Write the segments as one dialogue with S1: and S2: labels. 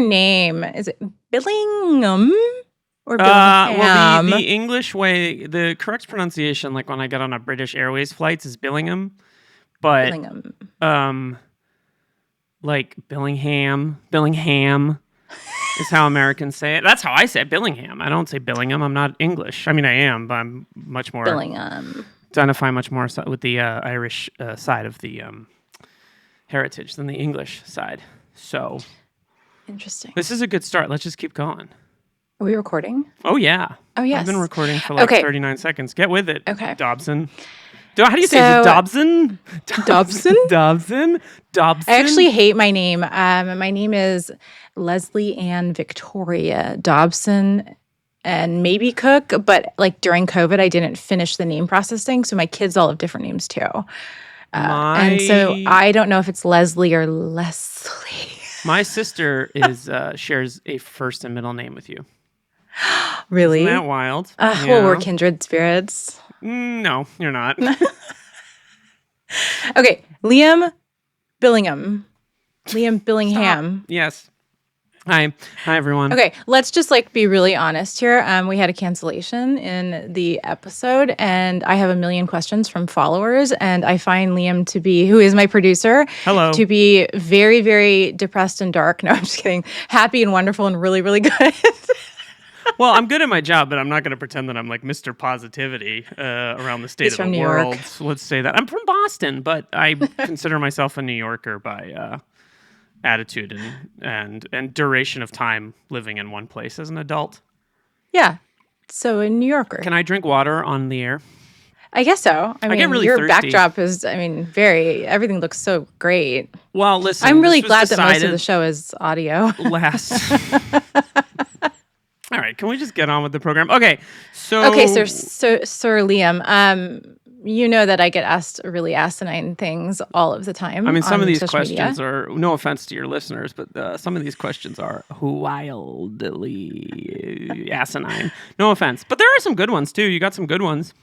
S1: name. Is it Billingham or Billingham?
S2: Well, the English way, the correct pronunciation, like when I get on a British Airways flights, is Billingham. But like Billingham is how Americans say it. That's how I say it, Billingham. I don't say Billingham. I'm not English. I mean, I am, but I'm much more
S1: Billingham.
S2: Identify much more with the Irish side of the heritage than the English side. So
S1: interesting.
S2: This is a good start. Let's just keep going.
S1: Are we recording?
S2: Oh, yeah.
S1: Oh, yes.
S2: I've been recording for like 39 seconds. Get with it, Dobson. How do you say it? Dobson?
S1: Dobson?
S2: Dobson? Dobson?
S1: I actually hate my name. My name is Leslie Ann Victoria Dobson and maybe Cook, but like during COVID, I didn't finish the name processing, so my kids all have different names too. And so I don't know if it's Leslie or Leslie.
S2: My sister shares a first and middle name with you.
S1: Really?
S2: Isn't that wild?
S1: Well, we're kindred spirits.
S2: No, you're not.
S1: Okay, Liam Billingham. Liam Billingham.
S2: Stop. Yes. Hi, everyone.
S1: Okay, let's just be really honest here. We had a cancellation in the episode, and I have a million questions from followers, and I find Liam who is my producer, to be very, very depressed and dark. No, I'm just kidding. Happy and wonderful and really, really good.
S2: Well, I'm good at my job, but I'm not going to pretend that I'm like Mr. Positivity around the state of the
S1: New
S2: world.
S1: York.
S2: Let's say that. I'm from Boston, but I consider myself a New Yorker by attitude and duration of time living in one place as an adult.
S1: Yeah. So a New Yorker.
S2: Can I drink water on the air?
S1: I guess so. I mean,
S2: get really
S1: your
S2: thirsty.
S1: backdrop is, everything looks so great.
S2: Well, listen.
S1: I'm really glad that most of the show is audio.
S2: All right, can we just get on with the program? Okay, Sir
S1: Liam, you know that I get asked really asinine things all of the time.
S2: I mean, some of these
S1: media.
S2: questions are, no offense to your listeners, but some of these questions are wildly asinine. No offense. But there are some good ones, too. You got some good ones.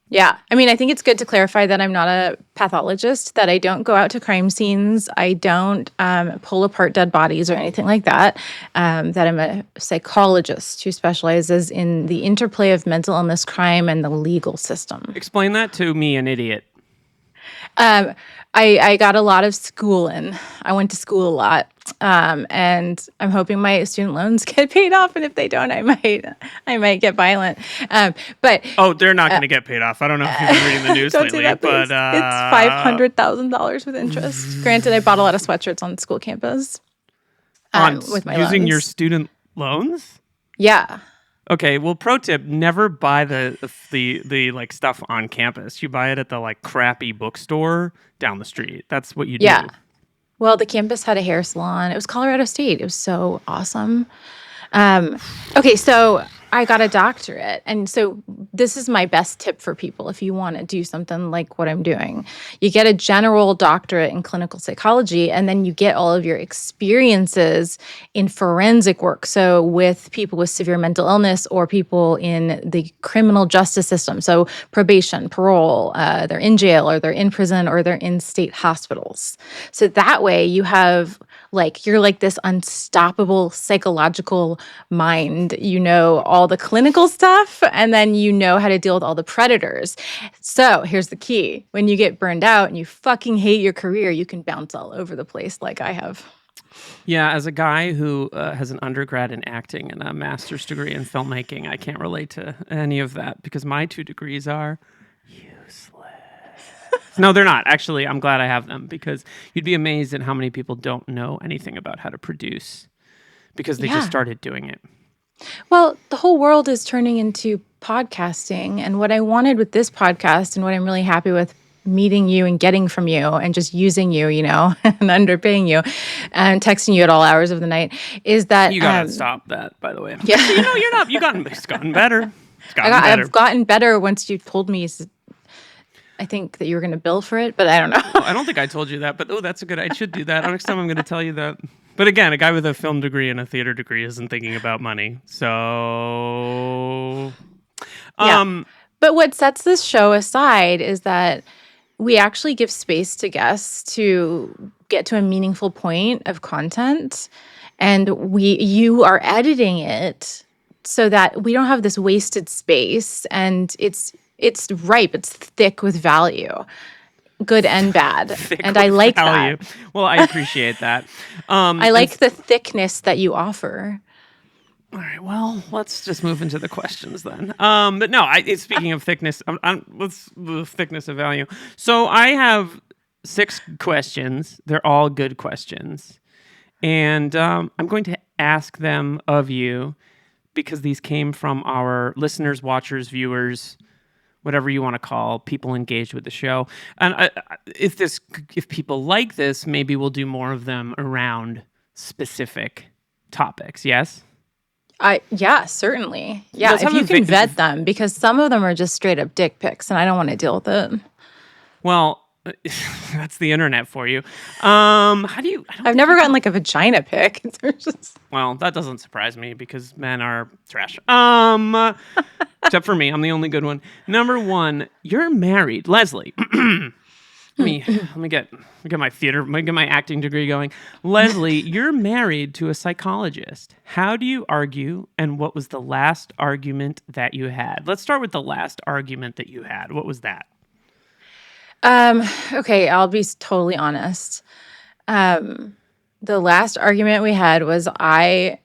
S1: Yeah. I mean, I think it's good to clarify that I'm not a pathologist, that I don't go out to crime scenes. I don't pull apart dead bodies or anything like that. That I'm a psychologist who specializes in the interplay of mental illness, crime, and the legal system.
S2: Explain that to me, an idiot.
S1: I got a lot of schooling. I went to school a lot. And I'm hoping my student loans get paid off, and if they don't, I might get violent. But
S2: they're not going to get paid off. I don't know if you've been reading the news lately, but
S1: it's $500,000 with interest. Granted, I bought a lot of sweatshirts on the school campus with my
S2: using
S1: loans.
S2: your student loans.
S1: Yeah.
S2: Okay. Well, pro tip: never buy the like stuff on campus. You buy it at the like crappy bookstore down the street. That's what you do.
S1: Yeah. Well, the campus had a hair salon. It was Colorado State. It was so awesome. Okay, so I got a doctorate. And so this is my best tip for people if you want to do something like what I'm doing. You get a general doctorate in clinical psychology, and then you get all of your experiences in forensic work. So with people with severe mental illness or people in the criminal justice system. So probation, parole, they're in jail or they're in prison or they're in state hospitals. So that way you have you're like this unstoppable psychological mind. You know all the clinical stuff, and then you know how to deal with all the predators. So here's the key. When you get burned out and you fucking hate your career, you can bounce all over the place like I have.
S2: Yeah, as a guy who has an undergrad in acting and a master's degree in filmmaking, I can't relate to any of that because my 2 degrees are useless. No, they're not. Actually, I'm glad I have them because you'd be amazed at how many people don't know anything about how to produce because they just started doing it.
S1: Well, the whole world is turning into podcasting, and what I wanted with this podcast and what I'm really happy with meeting you and getting from you and just using you, and underpaying you and texting you at all hours of the night is that...
S2: You gotta stop that, by the way.
S1: Yeah.
S2: You're not. It's gotten better.
S1: I've gotten better once you told me... I think that you were going to bill for it, but I don't know.
S2: I don't think I told you that, but that's a good... I should do that. Next time I'm going to tell you that. But again, a guy with a film degree and a theater degree isn't thinking about money. So...
S1: Yeah. But what sets this show aside is that we actually give space to guests to get to a meaningful point of content. and you are editing it so that we don't have this wasted space, and it's ripe, it's thick with value, good and bad.
S2: Thick
S1: And I
S2: with
S1: like
S2: value.
S1: that.
S2: Well, I appreciate that.
S1: I like the thickness that you offer.
S2: All right. Well, let's just move into the questions then. But no, speaking of thickness, what's the thickness of value? So I have 6 questions. They're all good questions, and I'm going to ask them of you because these came from our listeners, watchers, viewers, whatever you want to call people engaged with the show. And if people like this, maybe we'll do more of them around specific topics. Yes.
S1: Yeah, certainly. Yeah,
S2: Let's
S1: if
S2: have
S1: you can vet them, because some of them are just straight up dick pics, and I don't want to deal with it.
S2: Well, that's the internet for you. How do you?
S1: I've never gotten like a vagina pic.
S2: Well, that doesn't surprise me because men are trash. Except for me, I'm the only good one. Number 1, you're married, Leslie. Let me get my acting degree going. Leslie, you're married to a psychologist. How do you argue, and what was the last argument that you had? Let's start with the last argument that you had. What was that?
S1: Okay, I'll be totally honest. The last argument we had was I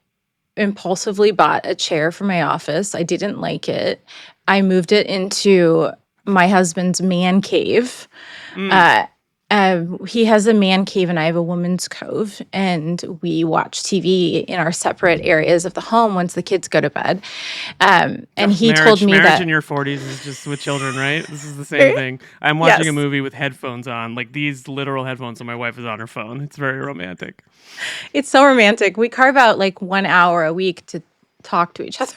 S1: impulsively bought a chair for my office. I didn't like it. I moved it into my husband's man cave. He has a man cave and I have a woman's cove, and we watch TV in our separate areas of the home once the kids go to bed. And he told me
S2: marriage
S1: that
S2: in your 40s is just with children, right? This is the same thing. I'm watching
S1: Yes.
S2: a movie with headphones on, like these literal headphones, and my wife is on her phone. It's very romantic.
S1: It's so romantic. We carve out like 1 hour a week to talk to each other.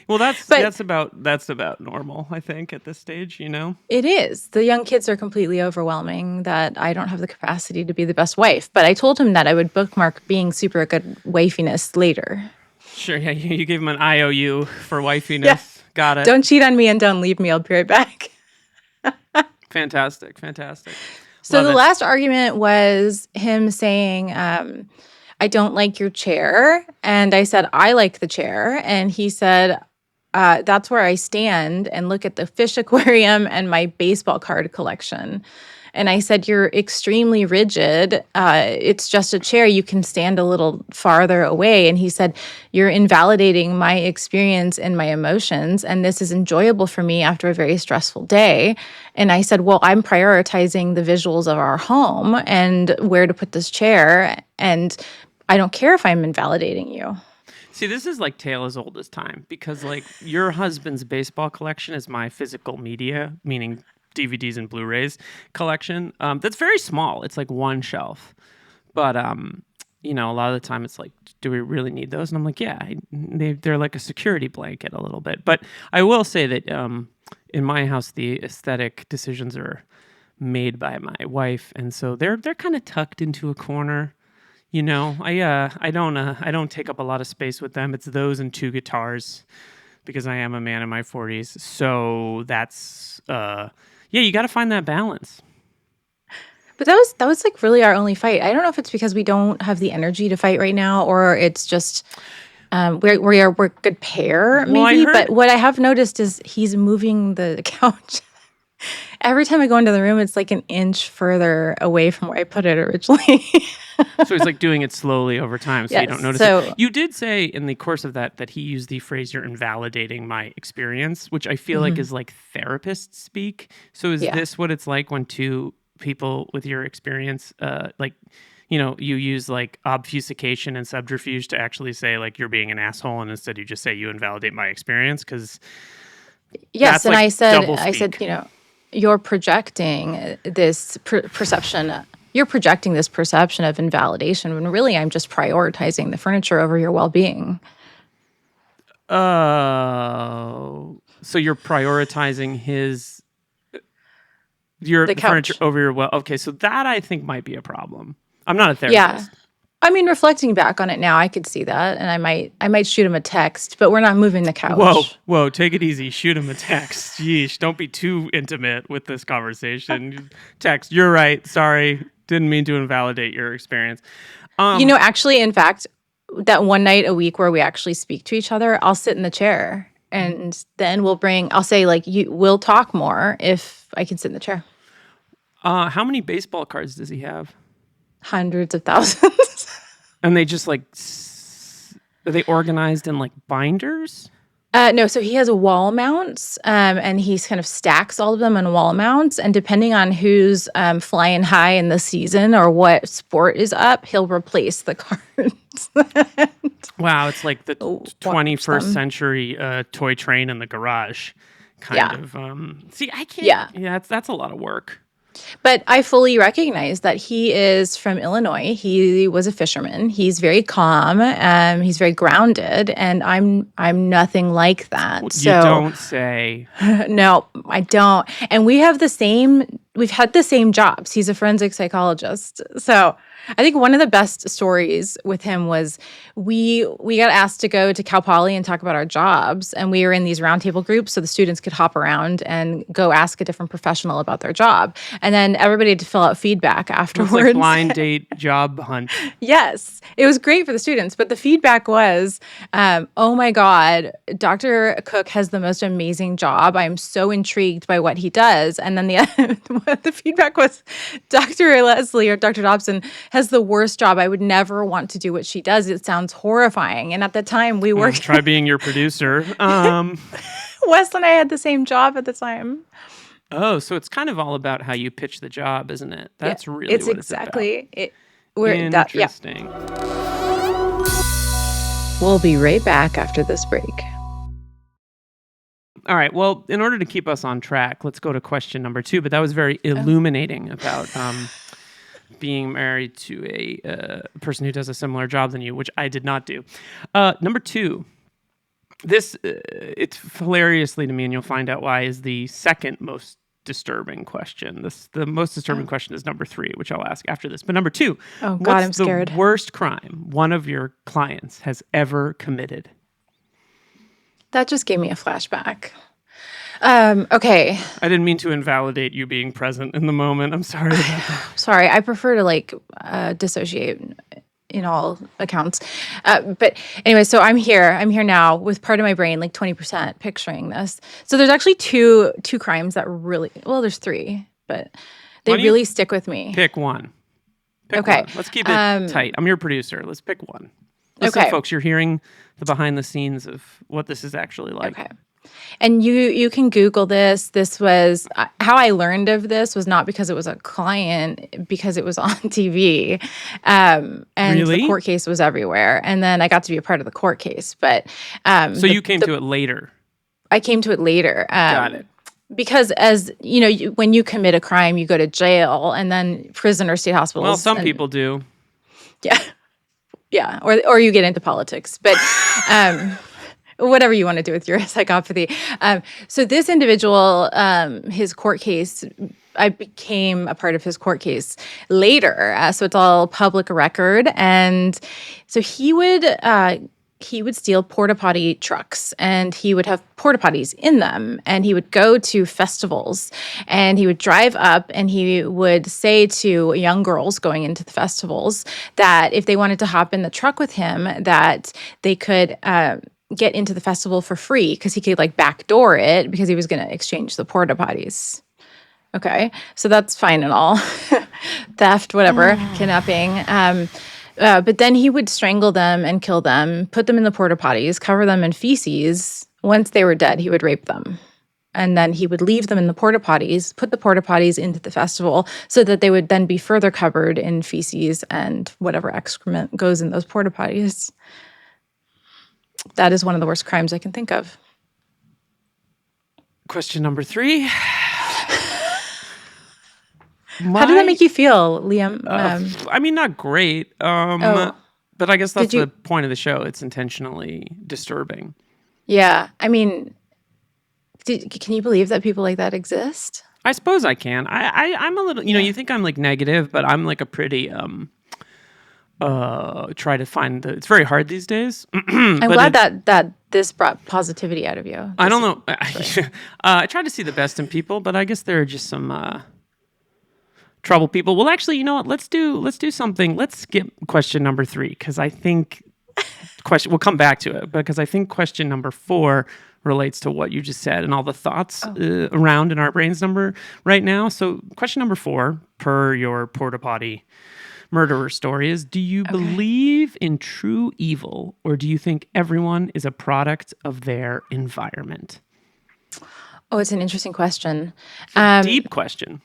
S2: Well, that's about normal, I think, at this stage, you know?
S1: It is. The young kids are completely overwhelming, that I don't have the capacity to be the best wife. But I told him that I would bookmark being super good wifiness later.
S2: Sure, yeah, you gave him an IOU for wifiness.
S1: Yeah.
S2: Got it.
S1: Don't cheat on me and don't leave me. I'll be right back.
S2: Fantastic.
S1: So
S2: Love
S1: the
S2: it.
S1: last argument was him saying, I don't like your chair. And I said, I like the chair. And he said, that's where I stand and look at the fish aquarium and my baseball card collection. And I said, you're extremely rigid. It's just a chair. You can stand a little farther away. And he said, you're invalidating my experience and my emotions. And this is enjoyable for me after a very stressful day. And I said, well, I'm prioritizing the visuals of our home and where to put this chair. And I don't care if I'm invalidating you.
S2: See, this is like tale as old as time, because like your husband's baseball collection is my physical media, meaning DVDs and Blu-rays collection. That's very small. It's like one shelf. But, a lot of the time it's like, do we really need those? And I'm like, yeah, they're like a security blanket a little bit. But I will say that in my house, the aesthetic decisions are made by my wife. And so they're kind of tucked into a corner. I don't take up a lot of space with them. It's those and 2 guitars because I am a man in my 40s. So that's you got to find that balance.
S1: But that was like really our only fight. I don't know if it's because we don't have the energy to fight right now, or it's just we're a good pair, maybe. But what I have noticed is he's moving the couch. Every time I go into the room, it's like an inch further away from where I put it originally.
S2: So he's like doing it slowly over time, so you don't notice it. You did say in the course of that he used the phrase, you're invalidating my experience, which I feel like is like therapist speak. So is this what it's like when 2 people with your experience, you use like obfuscation and subterfuge to actually say like you're being an asshole, and instead you just say you invalidate my experience? Because
S1: yes, and
S2: like
S1: I said, you're projecting this perception. You're projecting this perception of invalidation when really I'm just prioritizing the furniture over your well-being.
S2: Oh, so you're prioritizing the furniture over your okay, so that I think might be a problem. I'm not a therapist.
S1: Yeah. I mean, reflecting back on it now, I could see that, and I might shoot him a text, but we're not moving the couch.
S2: Whoa, take it easy. Shoot him a text. Yeesh, don't be too intimate with this conversation. Text, you're right. Sorry, didn't mean to invalidate your experience.
S1: Actually, in fact, that one night a week where we actually speak to each other, I'll sit in the chair and then I'll say like, we'll talk more if I can sit in the chair.
S2: How many baseball cards does he have?
S1: Hundreds of thousands.
S2: And they just like, are they organized in like binders?
S1: No, so he has wall mounts, and he kind of stacks all of them on wall mounts. And depending on who's flying high in the season or what sport is up, he'll replace the cards.
S2: Wow, it's like the 21st century toy train in the garage kind of. See, I can't. Yeah, that's a lot of work.
S1: But I fully recognize that he is from Illinois. He was a fisherman. He's very calm. He's very grounded, and I'm nothing like that.
S2: You don't say.
S1: No, I don't. And we've had the same jobs. He's a forensic psychologist. So I think one of the best stories with him was we got asked to go to Cal Poly and talk about our jobs, and we were in these roundtable groups so the students could hop around and go ask a different professional about their job, and then everybody had to fill out feedback afterwards.
S2: It was like blind date job hunt.
S1: Yes, it was great for the students, but the feedback was, "Oh my God, Dr. Cook has the most amazing job. I'm so intrigued by what he does." And then the feedback was, "Dr. Leslie or Dr. Dobson has the worst job. I would never want to do what she does. It sounds horrifying." And at the time we worked.
S2: Try being your producer.
S1: Wes and I had the same job at the time.
S2: Oh, so it's kind of all about how you pitch the job, isn't it? That's really what it's
S1: exactly
S2: about.
S1: Interesting. We'll be right back after this break.
S2: All right. Well, in order to keep us on track, let's go to question number 2. But that was very illuminating about being married to a person who does a similar job than you, which I did not do. Number 2, this, it's hilariously to me, and you'll find out why, is the second most disturbing question. The most disturbing question is number 3, which I'll ask after this. But number 2,
S1: oh God, I'm scared.
S2: The worst crime one of your clients has ever committed?
S1: That just gave me a flashback. Okay.
S2: I didn't mean to invalidate you being present in the moment. I'm sorry about that.
S1: Sorry, I prefer to dissociate in all accounts. But anyway, so I'm here now with part of my brain, like 20%, picturing this. So there's actually two crimes that really, well, there's 3, but they really stick with me.
S2: Pick one.
S1: Okay.
S2: One. Let's keep it tight. I'm your producer. Let's pick one. Listen, folks, you're hearing the behind the scenes of what this is actually like.
S1: Okay. And you can Google this. This was how I learned of this was not because it was a client, because it was on TV. And
S2: really?
S1: The court case was everywhere. And then I got to be a part of the court case. But
S2: so you came to it later.
S1: I came to it later.
S2: Got it.
S1: Because as you know, when you commit a crime, you go to jail and then prison or state hospitals.
S2: Well, some people do.
S1: Yeah. Yeah. Or you get into politics. But whatever you want to do with your psychopathy. So this individual, his court case, I became a part of his court case later. So it's all public record. And so he would steal porta potty trucks, and he would have porta potties in them, and he would go to festivals, and he would drive up, and he would say to young girls going into the festivals that if they wanted to hop in the truck with him, that they could get into the festival for free because he could like backdoor it because he was going to exchange the porta potties. Okay, so that's fine and all. Theft, whatever, kidnapping. But then he would strangle them and kill them, put them in the porta potties, cover them in feces. Once they were dead, he would rape them. And then he would leave them in the porta potties, put the porta potties into the festival so that they would then be further covered in feces and whatever excrement goes in those porta potties. That is one of the worst crimes I can think of.
S2: Question number 3.
S1: How did that make you feel, Liam?
S2: I mean, not great. But I guess that's the point of the show. It's intentionally disturbing.
S1: Yeah. I mean, can you believe that people like that exist?
S2: I suppose I can. I'm a little, you think I'm like negative, but I'm like a pretty, try to find it's very hard these days.
S1: I'm glad that this brought positivity out of you.
S2: I don't know. I try to see the best in people, but I guess there are just some trouble people. Well, actually, you know what? Let's do something. Let's skip question number 3 because I think we'll come back to it because I think question number 4 relates to what you just said and all the thoughts around in our brains right now. So question number 4, per your porta potty murderer story, is: do you believe in true evil, or do you think everyone is a product of their environment?
S1: Oh, it's an interesting question.
S2: Deep question.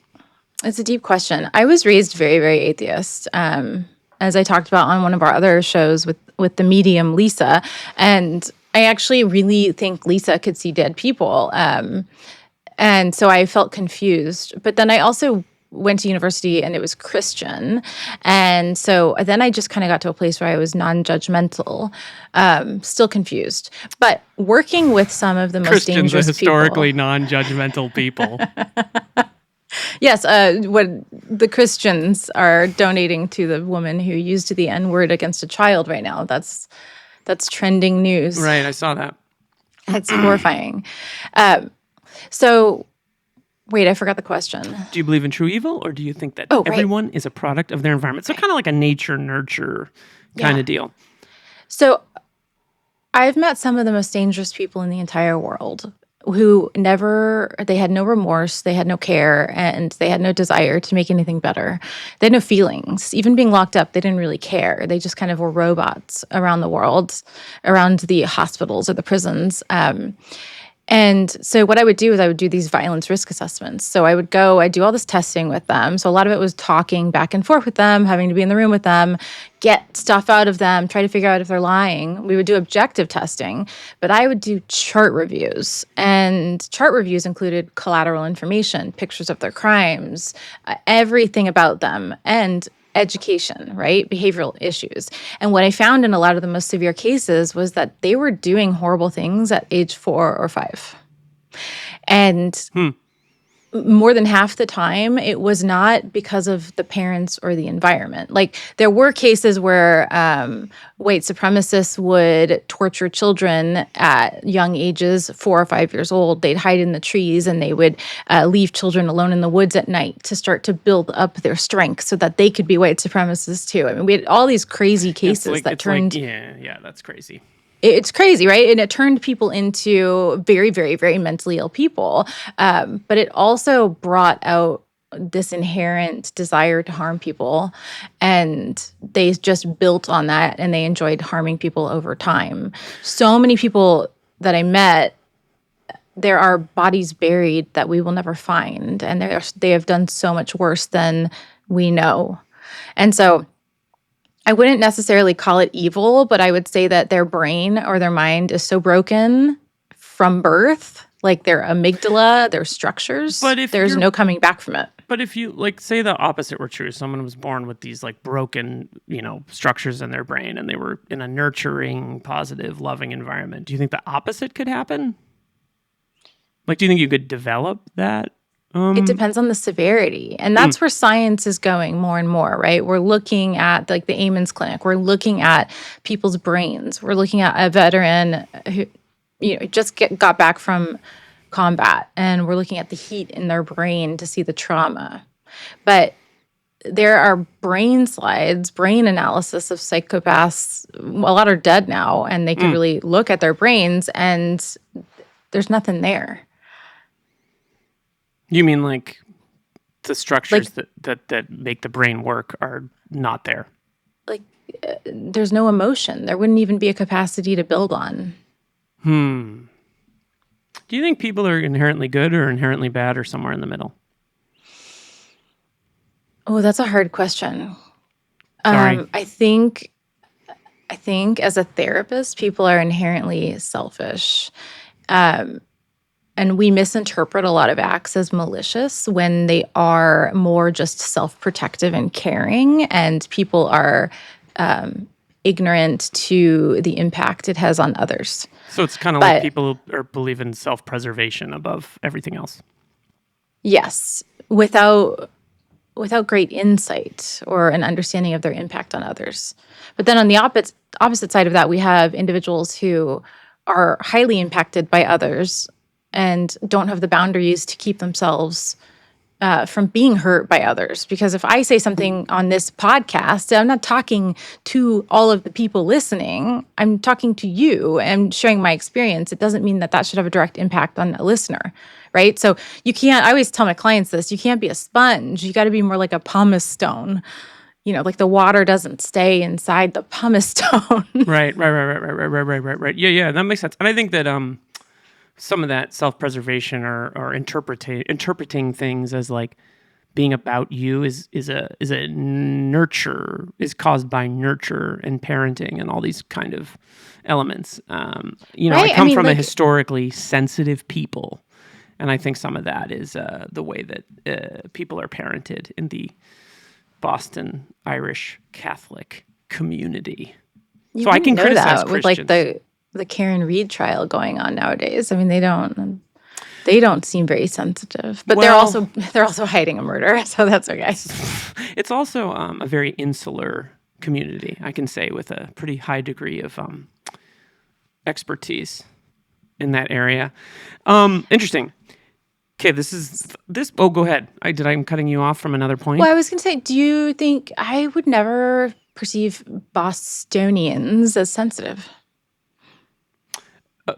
S1: It's a deep question. I was raised very, very atheist, as I talked about on one of our other shows with the medium Lisa. And I actually really think Lisa could see dead people. And so I felt confused. But then I also went to university and it was Christian. And so then I just kind of got to a place where I was non-judgmental, still confused. But working with some of the most
S2: Christians are
S1: dangerous
S2: historically
S1: people,
S2: non-judgmental people.
S1: yes, what the Christians are donating to the woman who used the N-word against a child right now. That's trending news.
S2: Right, I saw that.
S1: That's horrifying. So, wait, I forgot the question.
S2: Do you believe in true evil, or do you think that
S1: right.
S2: everyone is a product of their environment? So kind of like a nature-nurture kind of deal.
S1: So, I've met some of the most dangerous people in the entire world who they had no remorse, they had no care, and they had no desire to make anything better. They had no feelings. Even being locked up, they didn't really care. They just kind of were robots around the world, around the hospitals or the prisons. And so what I would do is I would do these violence risk assessments. So I'd do all this testing with them. So a lot of it was talking back and forth with them, having to be in the room with them, get stuff out of them, try to figure out if they're lying. We would do objective testing, but I would do chart reviews. And chart reviews included collateral information, pictures of their crimes, everything about them, and education, right? Behavioral issues. And what I found in a lot of the most severe cases was that they were doing horrible things at age 4 or 5. And more than half the time, it was not because of the parents or the environment. Like, there were cases where white supremacists would torture children at young ages, 4 or 5 years old. They'd hide in the trees and they would leave children alone in the woods at night to start to build up their strength so that they could be white supremacists too. I mean, we had all these crazy cases that turned...
S2: yeah, that's crazy.
S1: It's crazy, right? And it turned people into very, very, very mentally ill people. But it also brought out this inherent desire to harm people. And they just built on that, and they enjoyed harming people over time. So many people that I met, there are bodies buried that we will never find. And they have done so much worse than we know. And so I wouldn't necessarily call it evil, but I would say that their brain or their mind is so broken from birth, like their amygdala, their structures,
S2: but if
S1: there's no coming back from it.
S2: But if you, like, say the opposite were true, someone was born with these, like, broken, structures in their brain, and they were in a nurturing, positive, loving environment, do you think the opposite could happen? Like, do you think you could develop that?
S1: It depends on the severity. And that's where science is going more and more, right? We're looking at, like, the Amon's Clinic. We're looking at people's brains. We're looking at a veteran who just got back from combat, and we're looking at the heat in their brain to see the trauma. But there are brain slides, brain analysis of psychopaths. A lot are dead now, and they can really look at their brains, and there's nothing there.
S2: You mean like the structures that make the brain work are not there?
S1: Like, there's no emotion. There wouldn't even be a capacity to build on.
S2: Do you think people are inherently good or inherently bad or somewhere in the middle?
S1: Oh, that's a hard question.
S2: Sorry.
S1: I think as a therapist, people are inherently selfish. And we misinterpret a lot of acts as malicious when they are more just self-protective and caring, and people are ignorant to the impact it has on others.
S2: So it's kind of like people believe in self-preservation above everything else.
S1: Yes, without great insight or an understanding of their impact on others. But then on the opposite side of that, we have individuals who are highly impacted by others and don't have the boundaries to keep themselves from being hurt by others. Because if I say something on this podcast, I'm not talking to all of the people listening. I'm talking to you and sharing my experience. It doesn't mean that that should have a direct impact on a listener, right? So you can't, I always tell my clients this, you can't be a sponge. You got to be more like a pumice stone. Like the water doesn't stay inside the pumice stone.
S2: Right. Yeah, that makes sense. And I think that some of that self-preservation or interpreting things as like being about you is a nurture, is caused by nurture and parenting and all these kind of elements.
S1: Right?
S2: I come from a historically sensitive people, and I think some of that is the way that people are parented in the Boston Irish Catholic community. So I can criticize
S1: that with
S2: Christians.
S1: like the Karen Reed trial going on nowadays. I mean, they don't seem very sensitive, but they're also hiding a murder, so that's okay.
S2: It's also a very insular community, I can say, with a pretty high degree of expertise in that area. Interesting. Okay, this. Oh, go ahead. I'm cutting you off from another point.
S1: Well, I was going to say, do you think I would never perceive Bostonians as sensitive?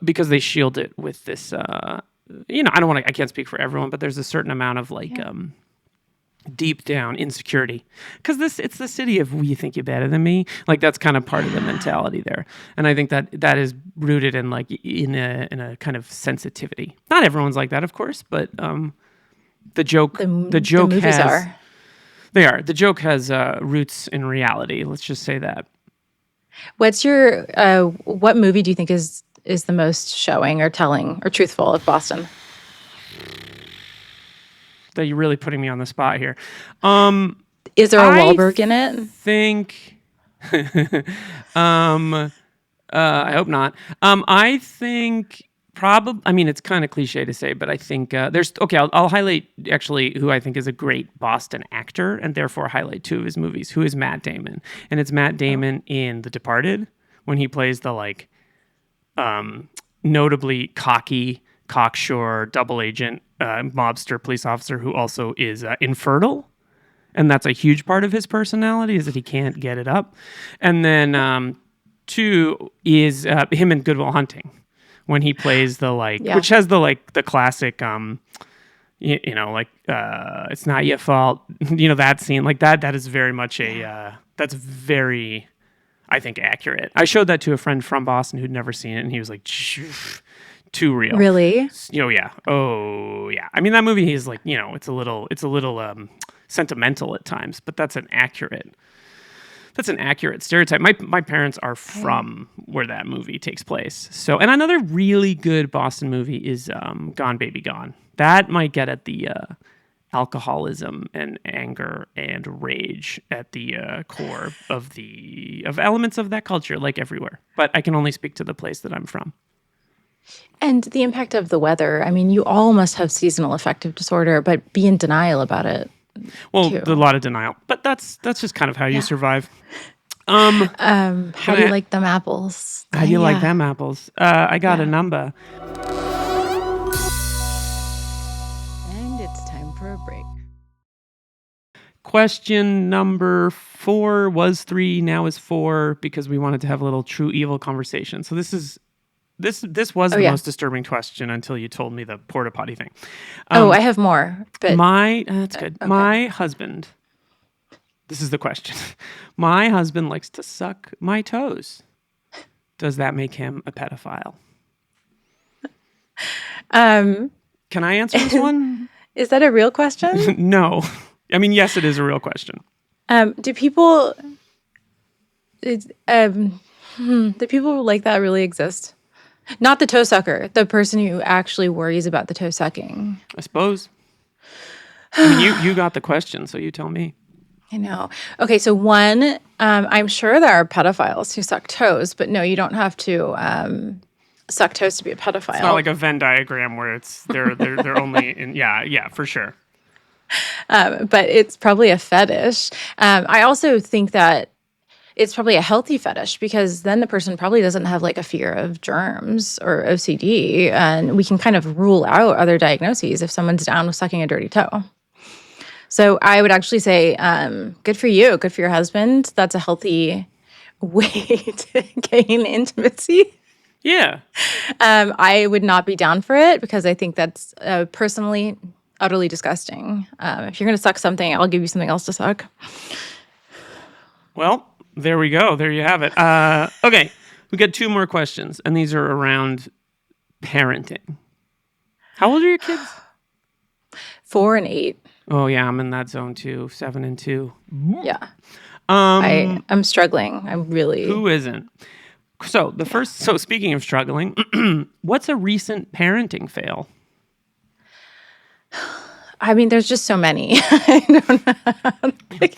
S2: Because they shield it with this, I can't speak for everyone, but there's a certain amount of deep down insecurity. Because it's the city of, you think you're better than me? Like, that's kind of part of the mentality there. And I think that is rooted in in a kind of sensitivity. Not everyone's like that, of course, but the joke has... They are. The joke has roots in reality. Let's just say that.
S1: What's your, what movie do you think is the most showing or telling or truthful of Boston?
S2: That you're really putting me on the spot here.
S1: Is there a Wahlberg in it?
S2: I hope not. I think probably. I mean, it's kind of cliche to say, but I think there's. Okay, I'll highlight actually who I think is a great Boston actor, and therefore highlight two of his movies. Who is Matt Damon? And it's Matt Damon in The Departed when he plays the notably cocky, cocksure, double agent mobster police officer who also is infertile. And that's a huge part of his personality, is that he can't get it up. And then two is him in Good Will Hunting, when he plays which has the classic, it's not your fault. That scene, that is very much that's very, I think, accurate. I showed that to a friend from Boston who'd never seen it, and he was like, too real.
S1: Really?
S2: Yeah. Oh, yeah. I mean, that movie is it's a little sentimental at times, but that's an accurate stereotype. My parents are from where that movie takes place. So, and another really good Boston movie is Gone Baby Gone. That might get at the alcoholism and anger and rage at the core of elements of that culture, like everywhere. But I can only speak to the place that I'm from.
S1: And the impact of the weather. I mean, you all must have seasonal affective disorder, but be in denial about it.
S2: Well, a lot of denial, but that's just kind of how you survive.
S1: How do you like them apples?
S2: How do you like them apples? I got a number.
S1: And it's time for a break.
S2: Question number 4 was 3, now is 4, because we wanted to have a little true evil conversation. So this was the most disturbing question until you told me the porta potty thing.
S1: I have more. But
S2: that's good. Okay. My husband. This is the question. My husband likes to suck my toes. Does that make him a pedophile? Can I answer this one?
S1: Is that a real question?
S2: No. I mean, yes, it is a real question.
S1: Do people like that really exist? Not the toe sucker, the person who actually worries about the toe sucking.
S2: I suppose. I mean, you got the question, so you tell me.
S1: I know. Okay, so one, I'm sure there are pedophiles who suck toes, but no, you don't have to suck toes to be a pedophile.
S2: It's not like a Venn diagram where they're only in, yeah, for sure.
S1: But it's probably a fetish. I also think that it's probably a healthy fetish, because then the person probably doesn't have a fear of germs or OCD, and we can kind of rule out other diagnoses if someone's down with sucking a dirty toe. So I would actually say, good for you, good for your husband. That's a healthy way to gain intimacy.
S2: Yeah.
S1: I would not be down for it because I think that's personally utterly disgusting. If you're going to suck something, I'll give you something else to suck.
S2: Well, there we go. There you have it. Okay. We got 2 more questions, and these are around parenting. How old are your kids?
S1: 4 and 8.
S2: Oh, yeah. I'm in that zone too. 7 and 2.
S1: Yeah. I'm struggling. I'm really.
S2: Who isn't? So speaking of struggling, what's a recent parenting fail?
S1: I mean, there's just so many. I don't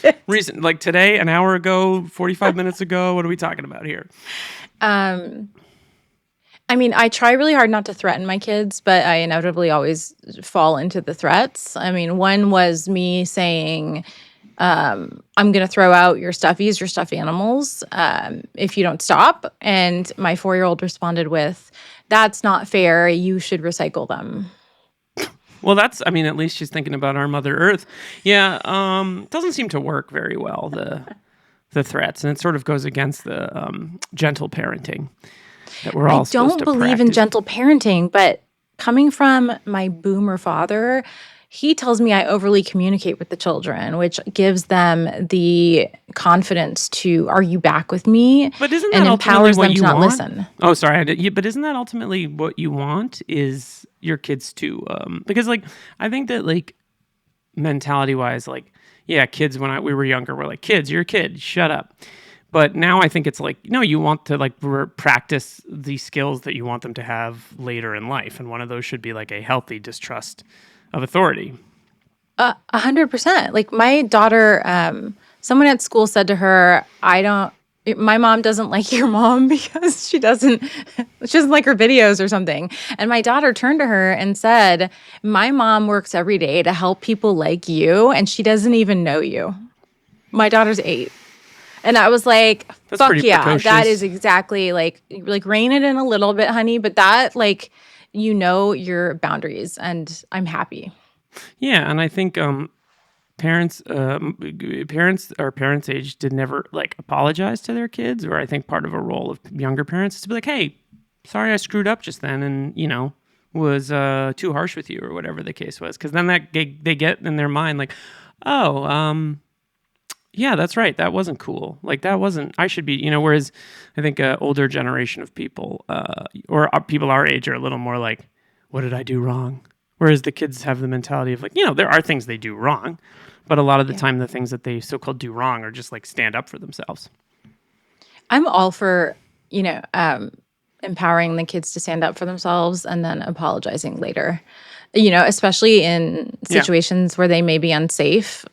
S1: know.
S2: Recent, like today, an hour ago, 45 minutes ago. What are we talking about here?
S1: I mean, I try really hard not to threaten my kids, but I inevitably always fall into the threats. I mean, one was me saying, I'm going to throw out your stuffies, your stuffed animals, if you don't stop. And my 4-year-old responded with, that's not fair. You should recycle them.
S2: Well, at least she's thinking about our Mother Earth. Yeah, doesn't seem to work very well, the threats. And it sort of goes against the gentle parenting that we're all supposed to
S1: practice. I don't believe in gentle parenting, but coming from my boomer father, he tells me I overly communicate with the children, which gives them the confidence to argue back with me,
S2: but isn't that
S1: and empowers
S2: what
S1: them to not listen.
S2: Oh, sorry. But isn't that ultimately what you want is your kids to, because like, I think that like mentality wise, like, yeah, kids, when we were younger, we're like, kids, you're a kid, shut up. But now I think it's like, no, you want to like practice the skills that you want them to have later in life. And one of those should be like a healthy distrust of authority.
S1: 100%. Like my daughter, someone at school said to her, my mom doesn't like your mom because she doesn't like her videos or something. And my daughter turned to her and said, my mom works every day to help people like you, and she doesn't even know you. My daughter's 8. And I was like,
S2: that's
S1: fuck yeah,
S2: precocious.
S1: that is exactly like rein it in a little bit, honey. But that your boundaries, and I'm happy.
S2: Yeah, and I think parents our parents' age did never like apologize to their kids, or I think part of a role of younger parents is to be like, hey, sorry I screwed up just then, and was too harsh with you, or whatever the case was, because then they get in their mind like, oh, yeah, that's right, that wasn't cool, like that wasn't, I should be, whereas I think an older generation of people or people our age are a little more like, what did I do wrong? Whereas the kids have the mentality of like, there are things they do wrong, but a lot of the time the things that they so-called do wrong are just like stand up for themselves.
S1: I'm all for, empowering the kids to stand up for themselves and then apologizing later, especially in situations where they may be unsafe.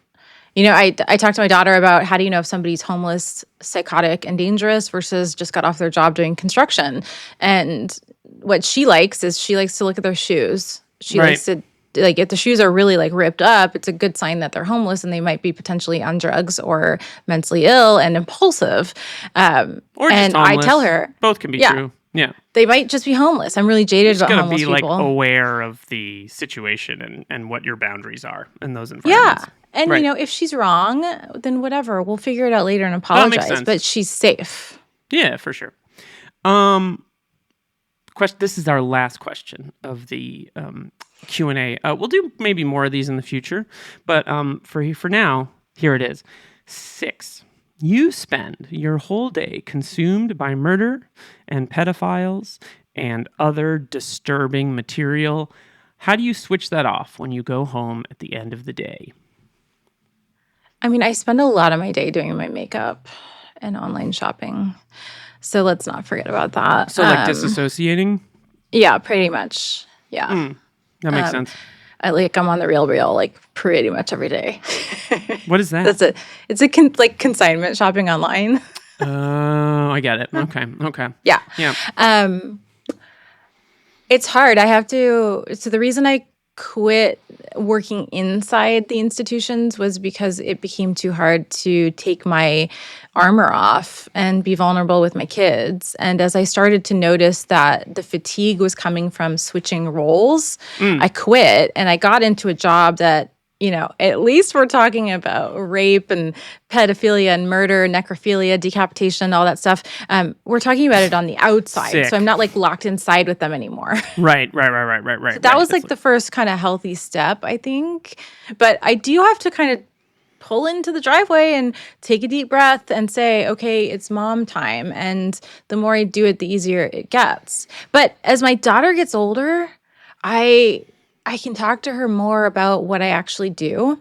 S1: I talked to my daughter about how do you know if somebody's homeless, psychotic, and dangerous versus just got off their job doing construction. And what she likes to look at their shoes. She likes to, like, if the shoes are really like ripped up, it's a good sign that they're homeless and they might be potentially on drugs or mentally ill and impulsive.
S2: Or just homeless.
S1: I tell her
S2: both can be true. Yeah,
S1: they might just be homeless. I'm really jaded about homeless people.
S2: You just gotta be like aware of the situation and what your boundaries are in those environments.
S1: Yeah. And, if she's wrong, then whatever. We'll figure it out later and apologize. But she's safe.
S2: Yeah, for sure. This is our last question of the Q&A. We'll do maybe more of these in the future. But for now, here it is. 6. You spend your whole day consumed by murder and pedophiles and other disturbing material. How do you switch that off when you go home at the end of the day?
S1: I mean, I spend a lot of my day doing my makeup and online shopping. So let's not forget about that.
S2: So like disassociating? Yeah,
S1: pretty much. Yeah.
S2: That makes sense.
S1: I'm on the real like pretty much every day.
S2: What is that?
S1: That's it. It's consignment shopping online.
S2: Oh, I get it. Okay.
S1: Yeah.
S2: Yeah.
S1: It's hard. So the reason I quit working inside the institutions was because it became too hard to take my armor off and be vulnerable with my kids. And as I started to notice that the fatigue was coming from switching roles, I quit and I got into a job that at least we're talking about rape and pedophilia and murder, necrophilia, decapitation, all that stuff. We're talking about it on the outside.
S2: Sick.
S1: So I'm not like locked inside with them anymore.
S2: Right.
S1: So that was like the first kind of healthy step, I think. But I do have to kind of pull into the driveway and take a deep breath and say, okay, it's mom time. And the more I do it, the easier it gets. But as my daughter gets older, I can talk to her more about what I actually do,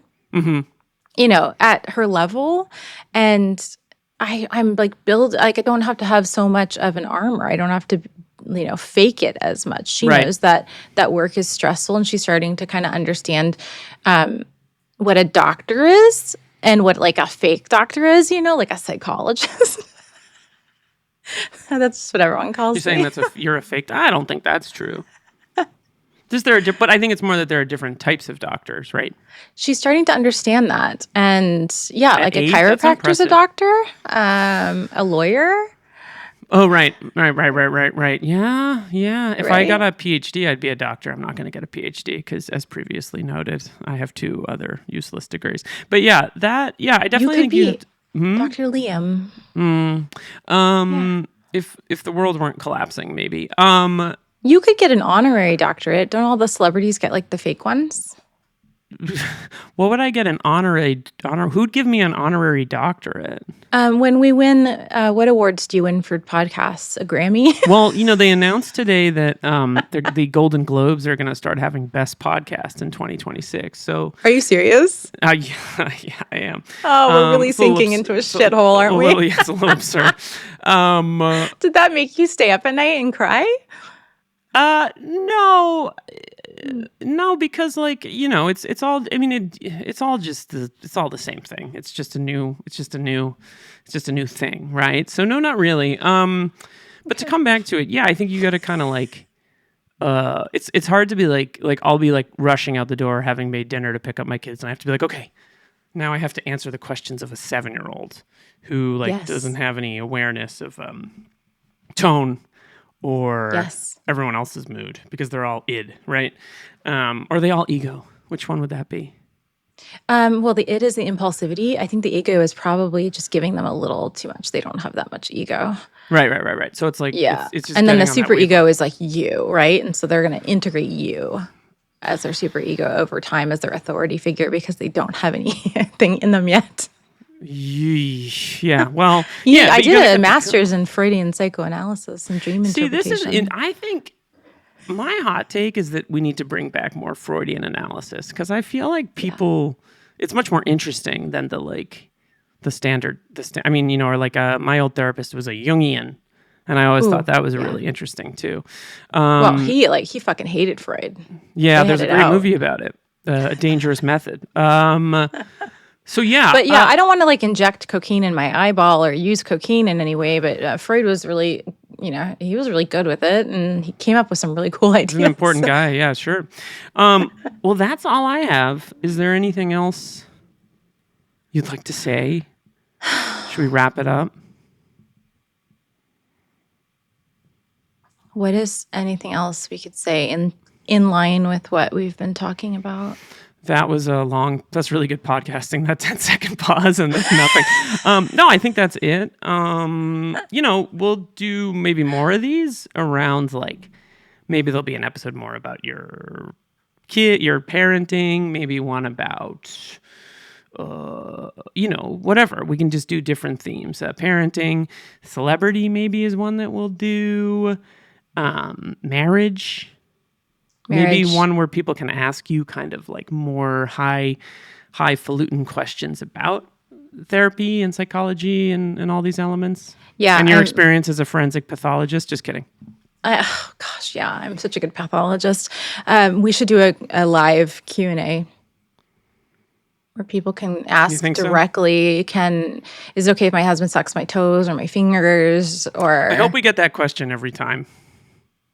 S1: at her level. And I'm like I don't have to have so much of an armor. I don't have to, fake it as much. She knows that work is stressful, and she's starting to kind of understand what a doctor is and what like a fake doctor is, like a psychologist. That's what everyone calls
S2: You're saying you're a fake. I don't think that's true. But I think it's more that there are different types of doctors, right?
S1: She's starting to understand that. And like a
S2: 8,
S1: chiropractor's a doctor, a lawyer.
S2: Oh, right. Yeah. If I got a PhD, I'd be a doctor. I'm not going to get a PhD because, as previously noted, I have 2 other useless degrees. But I definitely think
S1: you could be Dr. Liam.
S2: If the world weren't collapsing, maybe.
S1: You could get an honorary doctorate. Don't all the celebrities get like the fake ones?
S2: What would I get an who'd give me an honorary doctorate?
S1: When we win, what awards do you win for podcasts? A Grammy?
S2: Well, they announced today that the Golden Globes are going to start having best podcast in 2026. So,
S1: are you serious?
S2: Yeah, I am.
S1: Oh, we're really sinking into a shithole, aren't we?
S2: It's a little absurd.
S1: Did that make you stay up at night and cry?
S2: No, because it's all. I mean, it's all the same thing. It's just a new thing, right? So no, not really. But to come back to it, I think you got to kind of it's hard to be like I'll be like rushing out the door, having made dinner to pick up my kids, and I have to be like, okay, now I have to answer the questions of a 7-year-old who doesn't have any awareness of tone or everyone else's mood because they're all id, right? Or are they all ego? Which one would that be?
S1: Well, the id is the impulsivity. I think the ego is probably just giving them a little too much. They don't have that much ego.
S2: Right. So it's like, it's just
S1: and then the super ego is like you, right? And so they're going to integrate you as their super ego over time as their authority figure because they don't have anything in them yet.
S2: Yeah. Well,
S1: I did a master's in Freudian psychoanalysis and dream interpretation.
S2: I think my hot take is that we need to bring back more Freudian analysis because I feel like people, it's much more interesting than the standard. I mean, or my old therapist was a Jungian, and I always thought that was really interesting too.
S1: Well, he fucking hated Freud.
S2: Yeah, there's a great movie about it, A Dangerous Method. So
S1: but I don't want to inject cocaine in my eyeball or use cocaine in any way. But Freud was really, he was really good with it, and he came up with some really cool ideas.
S2: He's an important guy, yeah, sure. Well, that's all I have. Is there anything else you'd like to say? Should we wrap it up?
S1: What is anything else we could say in line with what we've been talking about?
S2: That was that's really good podcasting, that 10-second pause and then nothing. No, I think that's it. We'll do maybe more of these around maybe there'll be an episode more about your kid, your parenting, maybe one about, whatever. We can just do different themes. Parenting, celebrity maybe is one that we'll do. Marriage. Maybe one where people can ask you kind of more highfalutin questions about therapy and psychology and all these elements. Yeah. And your experience as a forensic pathologist. Just kidding.
S1: I'm such a good pathologist. We should do a live Q&A where people can ask directly, is it okay if my husband sucks my toes or my fingers? Or
S2: I hope we get that question every time.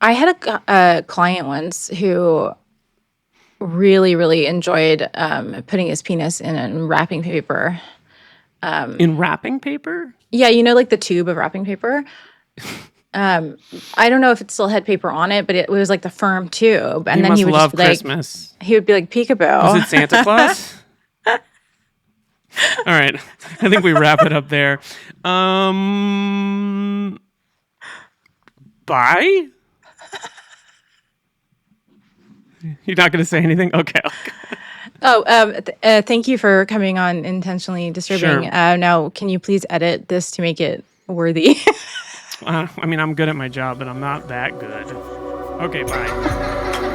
S1: I had a client once who really, really enjoyed putting his penis in wrapping paper.
S2: In wrapping paper?
S1: Yeah, the tube of wrapping paper. I don't know if it still had paper on it, but it was like the firm tube. And
S2: You
S1: then
S2: must
S1: he would
S2: love
S1: just be like,
S2: Christmas.
S1: he would be like,
S2: Was
S1: peekaboo.
S2: it Santa Claus? All right. I think we wrap it up there. Bye? You're not going to say anything? Okay.
S1: Thank you for coming on Intentionally Disturbing.
S2: Sure.
S1: Now, can you please edit this to make it worthy?
S2: I mean, I'm good at my job, but I'm not that good. Okay, bye.